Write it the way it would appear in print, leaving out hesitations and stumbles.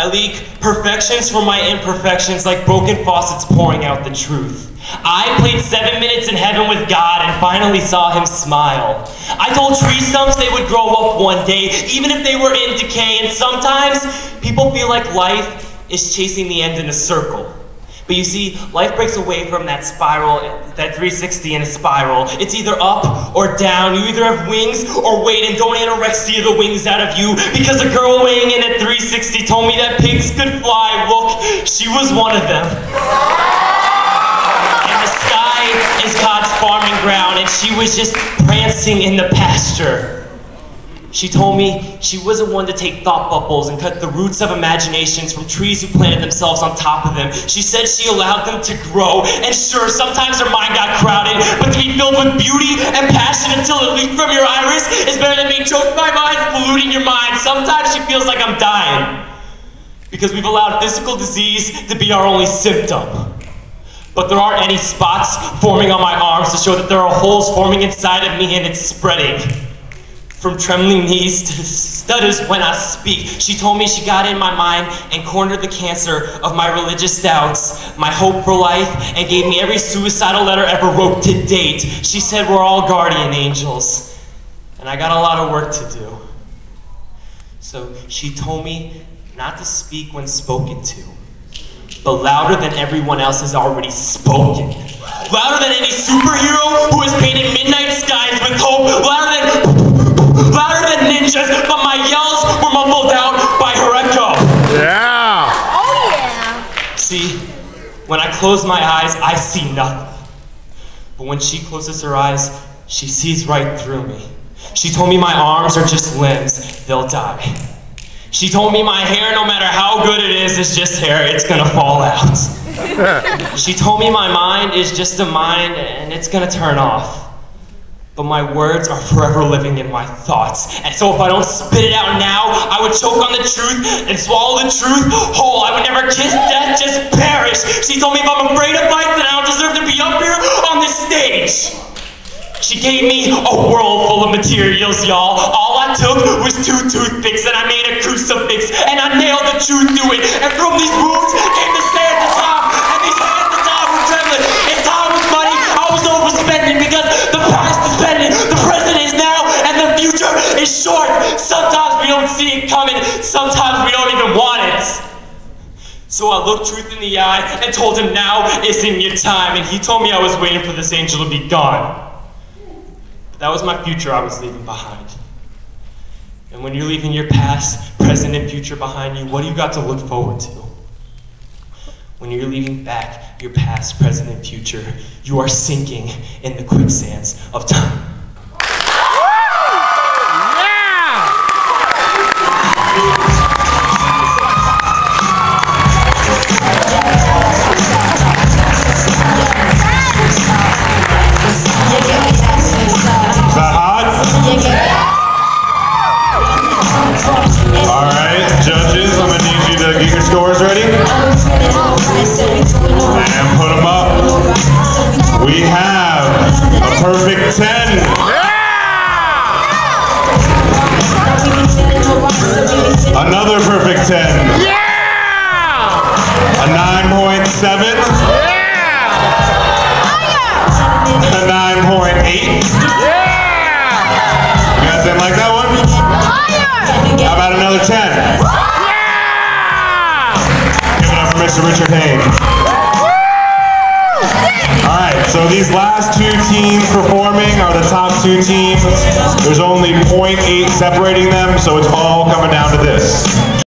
I leak perfections from my imperfections like broken faucets pouring out the truth. I played 7 minutes in heaven with God and finally saw him smile. I told tree stumps they would grow up one day, even if they were in decay, and sometimes people feel like life is chasing the end in a circle. But you see, life breaks away from that spiral, that 360 in a spiral. It's either up or down. You either have wings or wait, and don't anorexia the wings out of you, because a girl weighing in at 360 told me that pigs could fly. Look, she was one of them. And the sky is God's farming ground, and she was just prancing in the pasture. She told me she wasn't one to take thought bubbles and cut the roots of imaginations from trees who planted themselves on top of them. She said she allowed them to grow, and sure, sometimes her mind got crowded, but to be filled with beauty and passion until it leaked from your iris is better than being choked by vines polluting your mind. Sometimes she feels like I'm dying, because we've allowed physical disease to be our only symptom. But there aren't any spots forming on my arms to show that there are holes forming inside of me, and it's spreading. From trembling knees to stutters when I speak. She told me she got in my mind and cornered the cancer of my religious doubts, my hope for life, and gave me every suicidal letter ever wrote to date. She said we're all guardian angels, and I got a lot of work to do. So she told me not to speak when spoken to, but louder than everyone else has already spoken. Louder than any superhero who has painted midnight skies with hope. Louder than ninjas, but my yells were muffled out by her echo. Yeah! Oh yeah! See, when I close my eyes, I see nothing. But when she closes her eyes, she sees right through me. She told me my arms are just limbs, they'll die. She told me my hair, no matter how good it is just hair, it's gonna fall out. She told me my mind is just a mind and it's gonna turn off. But my words are forever living in my thoughts. And so if I don't spit it out now, I would choke on the truth and swallow the truth whole. I would never kiss death, just perish. She told me if I'm afraid of fights, then I don't deserve to be up here on this stage. She gave me a world full of materials, y'all. All I took was 2 toothpicks, and I made a crucifix, and I nailed the truth to it. And from these wounds came the say at the top, and these hands at the top were trembling. If time was money, I was overspending, because the past is pending, the present is now, and the future is short. Sometimes we don't see it coming, sometimes we don't even want it. So I looked truth in the eye and told him now isn't your time, and he told me I was waiting for this angel to be gone. That was my future I was leaving behind. And when you're leaving your past, present, and future behind you, what do you got to look forward to? When you're leaving back your past, present, and future, you are sinking in the quicksands of time. Alright, judges, I'm gonna need you to get your scores ready. And put them up. We have a perfect 10. Another perfect 10. A 9.7. A 9.8. You guys didn't like that one? How about another 10? Give it up for Mr. Richard Haig. Alright, so these last 2 teams performing are the top 2 teams. There's only 0.8 separating them, so it's all coming down to this.